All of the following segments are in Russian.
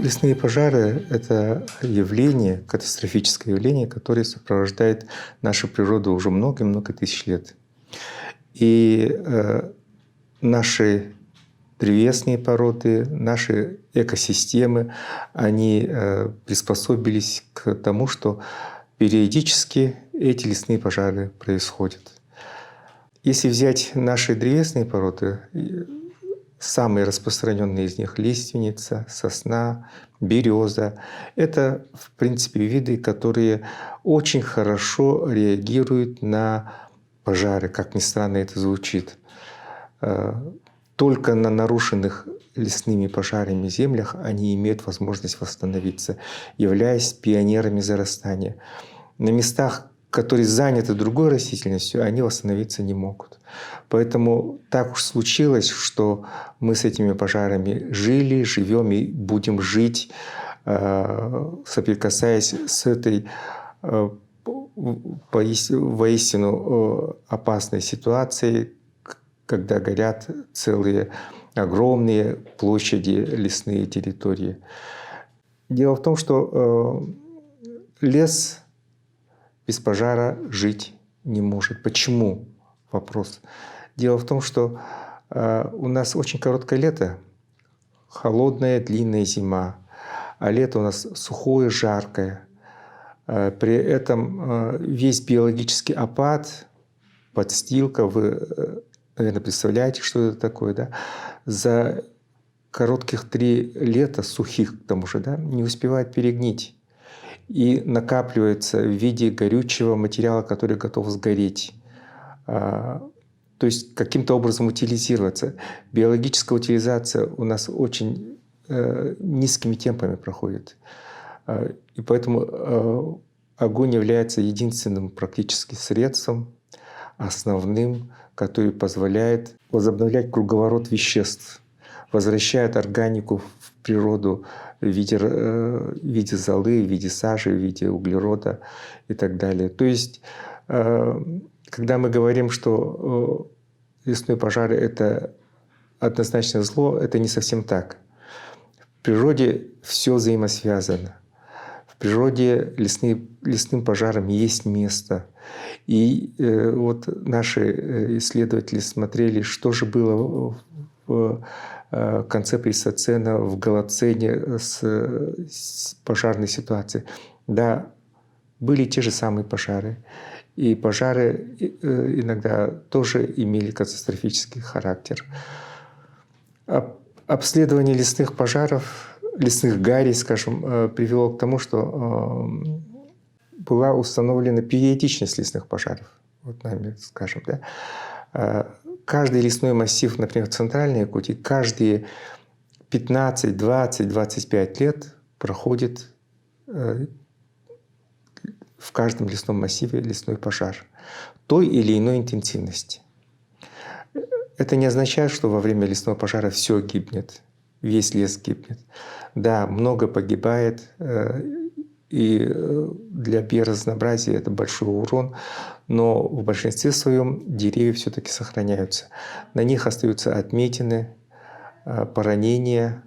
Лесные пожары — это явление, катастрофическое явление, которое сопровождает нашу природу уже много-много тысяч лет. И наши древесные породы, наши экосистемы, они приспособились к тому, что периодически эти лесные пожары происходят. Если взять наши древесные породы, самые распространенные из них — лиственница, сосна, береза. Это, в принципе, виды, которые очень хорошо реагируют на пожары, как ни странно это звучит. Только на нарушенных лесными пожарами землях они имеют возможность восстановиться, являясь пионерами зарастания. На местах, которые заняты другой растительностью, они восстановиться не могут. Поэтому так уж случилось, что мы с этими пожарами жили, живем и будем жить, соприкасаясь с этой воистину опасной ситуацией, когда горят целые огромные площади, лесные территории. Дело в том, что лес без пожара жить не может. Почему? Вопрос. Дело в том, что у нас очень короткое лето, холодная длинная зима, а лето у нас сухое, жаркое. При этом весь биологический аппарат, подстилка, вы, наверное, представляете, что это такое, да? За коротких 3 лета, сухих к тому же, да, не успевает перегнить и накапливается в виде горючего материала, который готов сгореть. То есть каким-то образом утилизироваться. Биологическая утилизация у нас очень низкими темпами проходит. И поэтому огонь является единственным практически средством, основным, который позволяет возобновлять круговорот веществ, возвращает органику в природу в виде золы, в виде сажи, в виде углерода и так далее. То есть, когда мы говорим, что лесные пожары — это однозначно зло, это не совсем так. В природе все взаимосвязано. В природе лесным пожарам есть место. И вот наши исследователи смотрели, что же было в конце плейстоцена, в Голоцене с пожарной ситуацией. Да, были те же самые пожары. И пожары иногда тоже имели катастрофический характер. Обследование лесных пожаров, лесных гарей, скажем, привело к тому, что была установлена периодичность лесных пожаров. Вот нами, скажем, да. Каждый лесной массив, например, в Центральной Якутии, каждые 15, 20, 25 лет проходит в каждом лесном массиве лесной пожар той или иной интенсивности. Это не означает, что во время лесного пожара все гибнет, весь лес гибнет. Да, много погибает, и для биоразнообразия это большой урон, но в большинстве своем деревья все-таки сохраняются. На них остаются отметины, поранения,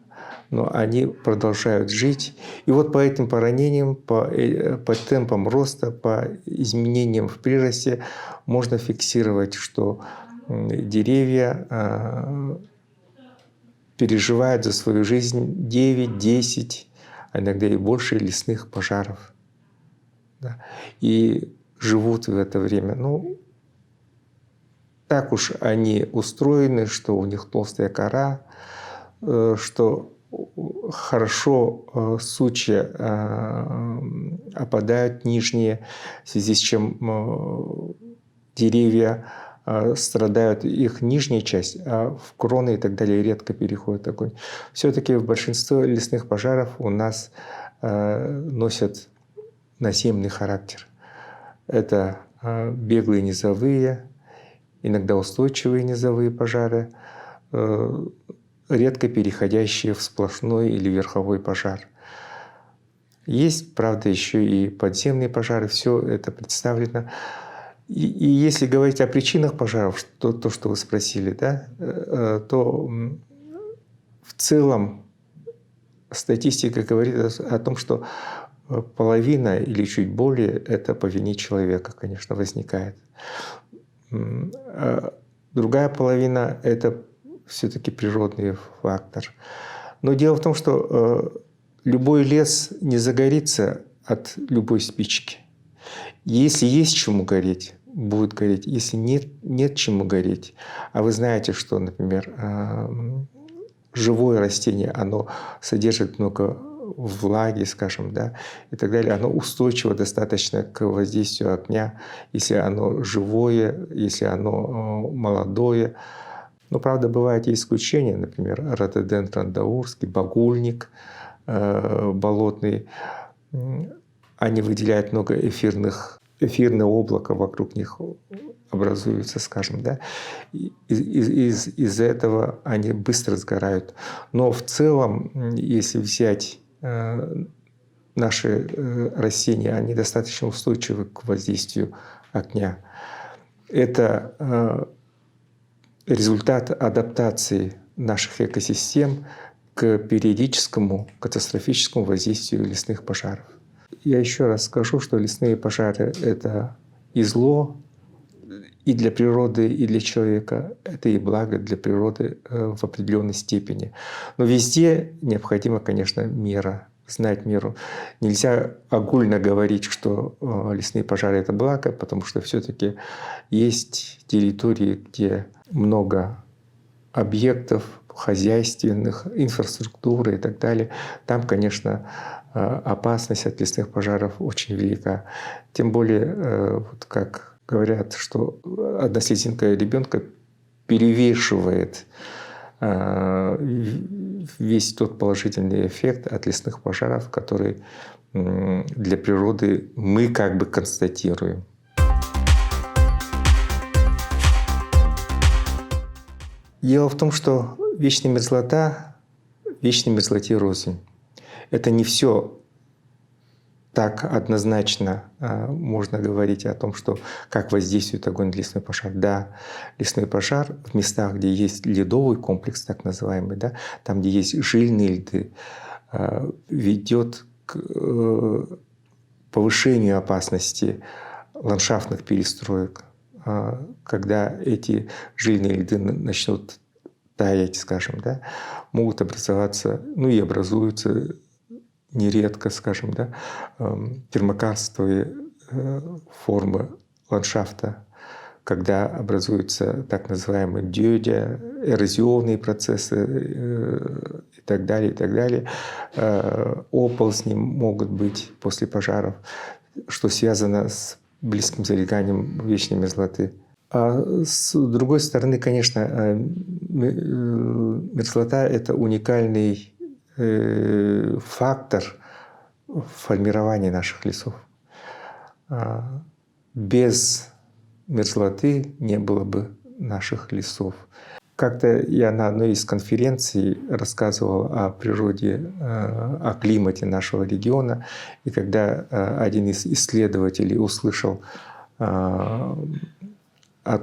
но они продолжают жить. И вот по этим поранениям, по темпам роста, по изменениям в приросте можно фиксировать, что деревья переживают за свою жизнь 9, 10, а иногда и больше лесных пожаров. Да. И живут в это время. Ну, так уж они устроены, что у них толстая кора, что хорошо сучья опадают нижние, в связи с чем деревья страдают, их нижняя часть, а в кроны и так далее редко переходит огонь. Все-таки в большинстве лесных пожаров у нас носят наземный характер. Это беглые низовые, иногда устойчивые низовые пожары, редко переходящие в сплошной или верховой пожар. Есть, правда, еще и подземные пожары, все это представлено. И если говорить о причинах пожаров, то, что вы спросили, да, то в целом статистика говорит о том, что половина или чуть более это по вине человека, конечно, возникает. А другая половина — это все-таки природный фактор. Но дело в том, что любой лес не загорится от любой спички. Если есть чему гореть, будет гореть. Если нет чему гореть. А вы знаете, что, например, живое растение, оно содержит много влаги, скажем, да, и так далее. Оно устойчиво достаточно к воздействию огня, если оно живое, если оно молодое. Но, правда, бывают и исключения, например, рододендрон даурский, багульник болотный. Они выделяют много эфирное облако вокруг них образуется, скажем, да. Из-за этого они быстро сгорают. Но в целом, если взять наши растения, они достаточно устойчивы к воздействию огня. Это результат адаптации наших экосистем к периодическому катастрофическому воздействию лесных пожаров. Я еще раз скажу, что лесные пожары — это и зло, и для природы, и для человека. Это и благо для природы в определенной степени. Но везде необходима, конечно, мера, знать меру. Нельзя огульно говорить, что лесные пожары — это благо, потому что все-таки есть территории, где много объектов хозяйственных, инфраструктуры и так далее. Там, конечно, опасность от лесных пожаров очень велика. Тем более, вот как говорят, что одна слезинка ребенка перевешивает весь тот положительный эффект от лесных пожаров, который для природы мы как бы констатируем. Дело в том, что вечная мерзлота, вечной мерзлоте рознь. Это не все так однозначно можно говорить о том, что как воздействует огонь на лесной пожар. Да, лесной пожар в местах, где есть ледовый комплекс, так называемый, да, там, где есть жильные льды, ведет к повышению опасности ландшафтных перестроек, когда эти жильные льды начнут таять, скажем, да, могут образоваться, ну и образуются нередко, скажем, да, термокарстовые формы ландшафта, когда образуются так называемые дёдя, эрозионные процессы и так далее, и так далее. Оползни могут быть после пожаров, что связано с близким залеганием вечной мерзлоты. А с другой стороны, конечно, мерзлота — это уникальный фактор формирования наших лесов. Без мерзлоты не было бы наших лесов. Как-то я на одной из конференций рассказывал о природе, о климате нашего региона, и когда один из исследователей услышал о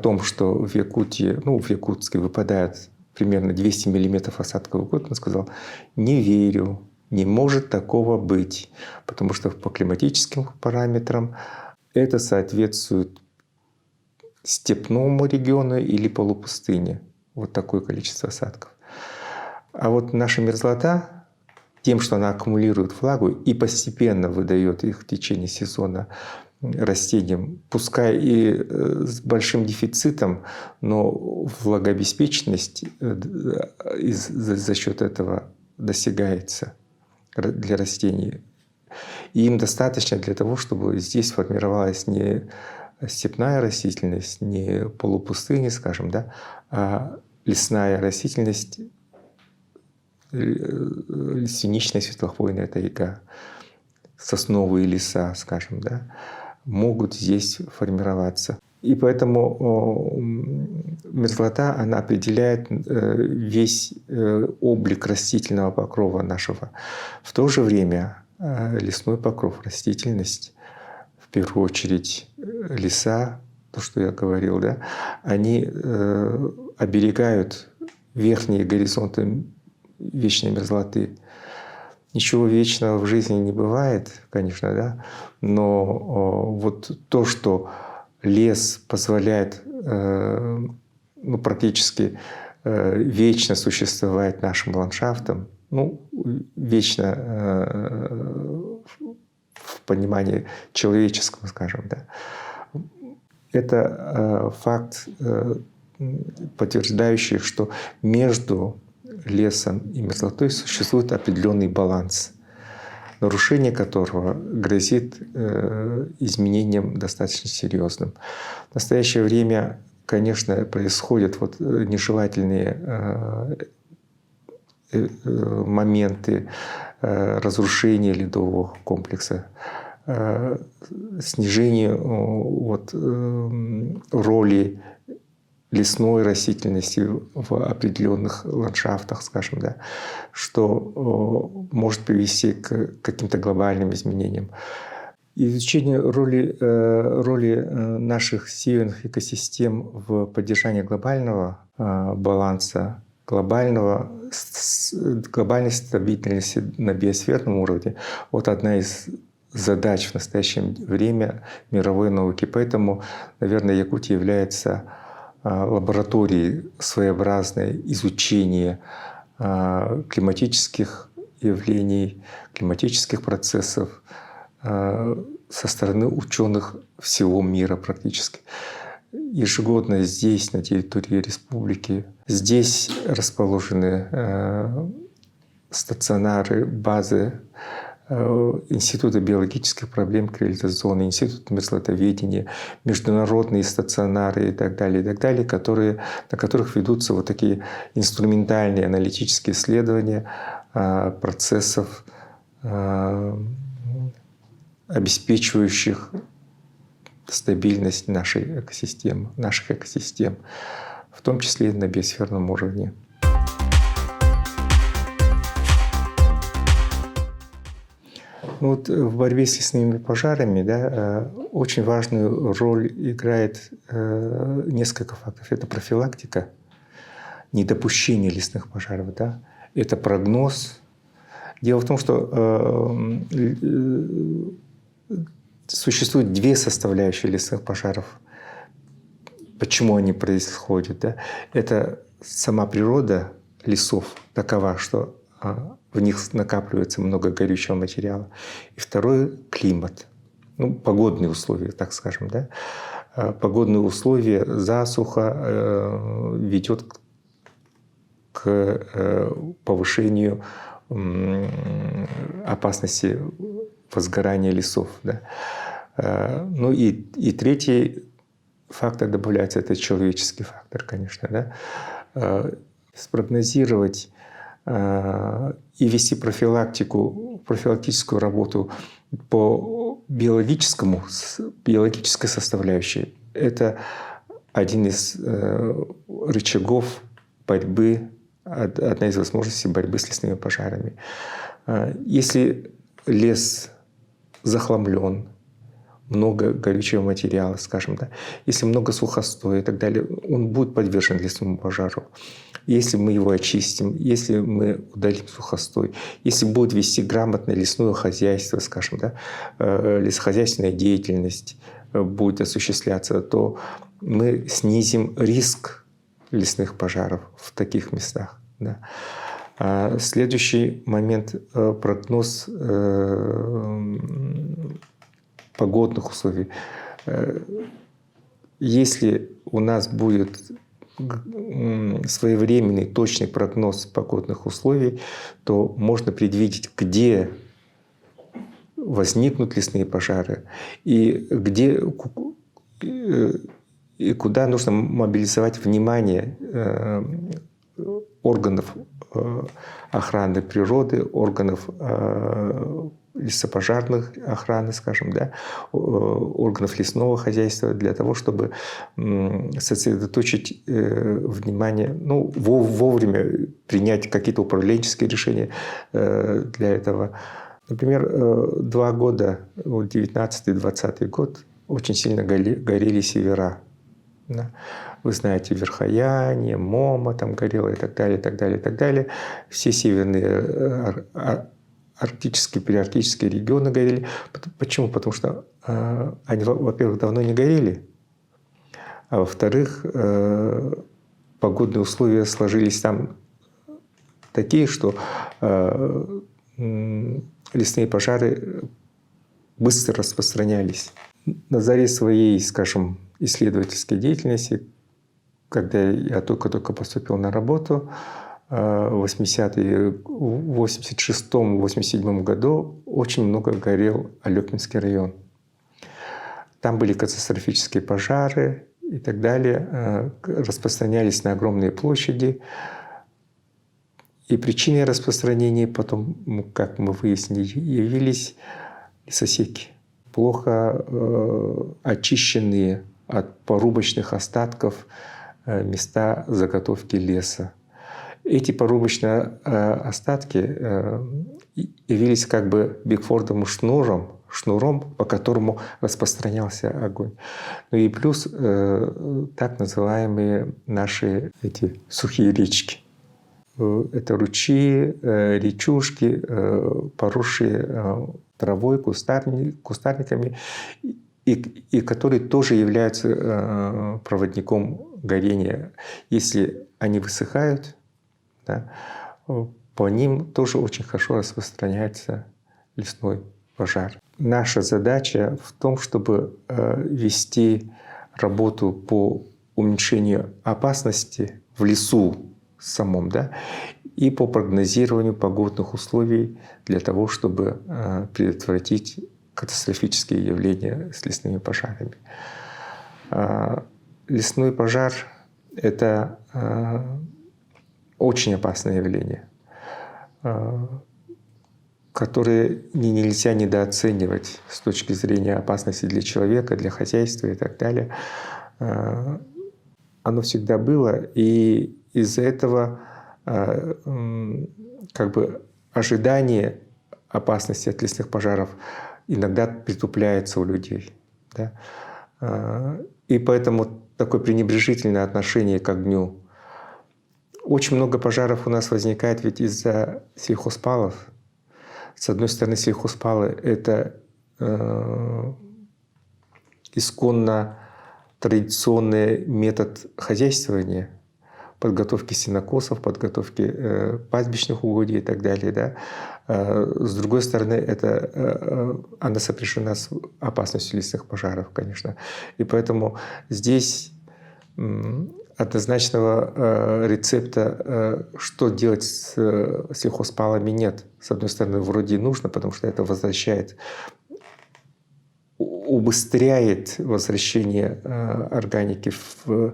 том, что в Якутии, в Якутске выпадает примерно 200 миллиметров осадков в год, он сказал: «Не верю, не может такого быть, потому что по климатическим параметрам это соответствует степному региону или полупустыне». Вот такое количество осадков. А вот наша мерзлота тем, что она аккумулирует влагу и постепенно выдает их в течение сезона растениям, пускай и с большим дефицитом, но влагообеспеченность за счет этого достигается для растений. И им достаточно для того, чтобы здесь формировалась не степная растительность, не полупустыня, скажем, да, а лесная растительность, синичная светлохвойная тайга, сосновые леса, скажем, да, могут здесь формироваться. И поэтому мерзлота, она определяет весь облик растительного покрова нашего. В то же время лесной покров, растительность, в первую очередь леса, то, что я говорил, да, они оберегают верхние горизонты вечной мерзлоты. Ничего вечного в жизни не бывает, конечно, да, но вот то, что лес позволяет ну, практически вечно существовать нашим ландшафтам, ну, вечно в понимании человеческом, скажем, да, это факт, подтверждающий, что между лесом и мерзлотой существует определенный баланс, нарушение которого грозит изменением достаточно серьезным. В настоящее время, конечно, происходят вот нежелательные моменты разрушения ледового комплекса, снижение вот, роли лесной растительности в определенных ландшафтах, скажем, да, что может привести к каким-то глобальным изменениям. Изучение роли наших северных экосистем в поддержании глобального баланса, глобальной стабильности на биосферном уровне – вот одна из задач в настоящее время мировой науки. Поэтому, наверное, Якутия является лабораторией своеобразной изучения климатических явлений, климатических процессов со стороны ученых всего мира практически. Ежегодно здесь, на территории республики, здесь расположены стационары, базы Института биологических проблем крилизационный, Института мерзлотоведения, международные стационары и так далее, на которых ведутся вот такие инструментальные аналитические исследования процессов, обеспечивающих стабильность наших экосистем, в том числе и на биосферном уровне. Ну вот в борьбе с лесными пожарами, да, очень важную роль играет несколько факторов. Это профилактика, недопущение лесных пожаров, да, это прогноз. Дело в том, что существует две составляющие лесных пожаров. Почему они происходят? Да? Это сама природа лесов такова, что в них накапливается много горючего материала. И второе – климат. Ну, погодные условия, так скажем. Да? Погодные условия, засуха ведет к повышению опасности возгорания лесов. Да? Ну и третий фактор добавляется – это человеческий фактор, конечно. Да? Спрогнозировать и вести профилактическую работу по биологической составляющей. Это один из рычагов борьбы, одна из возможностей борьбы с лесными пожарами. Если лес захламлен, много горючего материала, скажем, да, если много сухостоя и так далее, он будет подвержен лесному пожару. Если мы его очистим, если мы удалим сухостой, если будет вести грамотное лесное хозяйство, скажем, да, лесохозяйственная деятельность будет осуществляться, то мы снизим риск лесных пожаров в таких местах. Да. Следующий момент – прогноз погодных условий. Если у нас будет своевременный, точный прогноз погодных условий, то можно предвидеть, где возникнут лесные пожары и куда нужно мобилизовать внимание органов охраны природы, органов лесопожарных охраны, скажем, да, органов лесного хозяйства для того, чтобы сосредоточить внимание, ну, вовремя принять какие-то управленческие решения для этого. Например, 2 года, 19-20 год, очень сильно горели севера. Да. Вы знаете, Верхояние, Мома там горело и так далее, и так далее, и так далее. Все северные арктические, периарктические регионы горели. Почему? Потому что они, во-первых, давно не горели, а во-вторых, погодные условия сложились там такие, что лесные пожары быстро распространялись. На заре своей, скажем, исследовательской деятельности, когда я только-только поступил на работу, в 80-е, в 86-87 году очень много горел Алеккинский район. Там были катастрофические пожары и так далее, распространялись на огромные площади. И причиной распространения потом, как мы выяснили, явились лесосеки, плохо очищенные от порубочных остатков места заготовки леса. Эти порубочные остатки явились как бы Бигфордовым шнуром, по которому распространялся огонь. Ну и плюс так называемые наши эти сухие речки. Это ручьи, речушки, поросшие травой, кустарниками, и которые тоже являются проводником горения. Если они высыхают, да, по ним тоже очень хорошо распространяется лесной пожар. Наша задача в том, чтобы вести работу по уменьшению опасности в лесу самом, да, и по прогнозированию погодных условий для того, чтобы предотвратить катастрофические явления с лесными пожарами. Лесной пожар — это очень опасное явление, которое нельзя недооценивать с точки зрения опасности для человека, для хозяйства и так далее. Оно всегда было, и из-за этого как бы ожидание опасности от лесных пожаров иногда притупляется у людей. Да? И поэтому такое пренебрежительное отношение к огню. Очень много пожаров у нас возникает ведь из-за сельхозпалов. С одной стороны, сельхозпалы — это исконно традиционный метод хозяйствования, подготовки сенокосов, подготовки пастбищных угодий и так далее. Да? С другой стороны, она сопряжена с опасностью лесных пожаров, конечно. И поэтому здесь однозначного рецепта, что делать с сельхозпалами, нет. С одной стороны, вроде и нужно, потому что это убыстряет возвращение органики в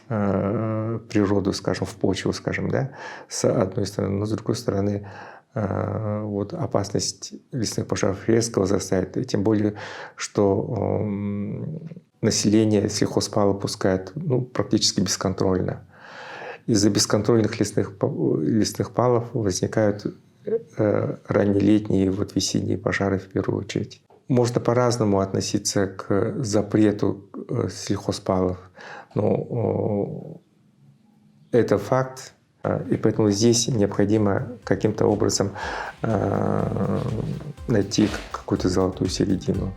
природу, скажем, в почву, скажем, да, с одной стороны. Но с другой стороны, вот опасность лесных пожаров резко возрастает. И тем более, что население сельхозпалы пускает практически бесконтрольно. Из-за бесконтрольных лесных палов возникают раннелетние, весенние пожары в первую очередь. Можно по-разному относиться к запрету сельхозпалов, но это факт, и поэтому здесь необходимо каким-то образом найти какую-то золотую середину.